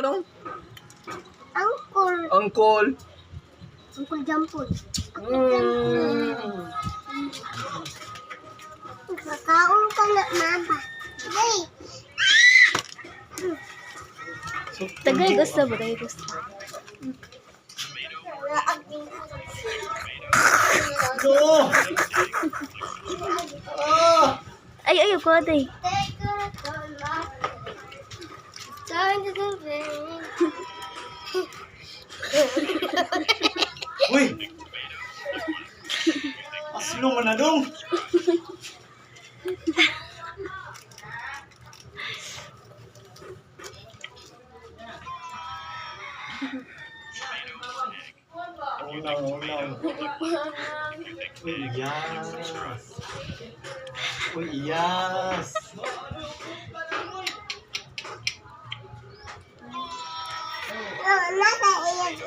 Anong? Angkol. Angkol. Angkol jampol. Kakaon ka nga, mama. Hey! Tagay gusto ba? Tagay gusto. No! Ah! Ay, ko day. Uy! Aslo man na dong! Ulang. Uy, yes! Uy, yes! Nasa iyag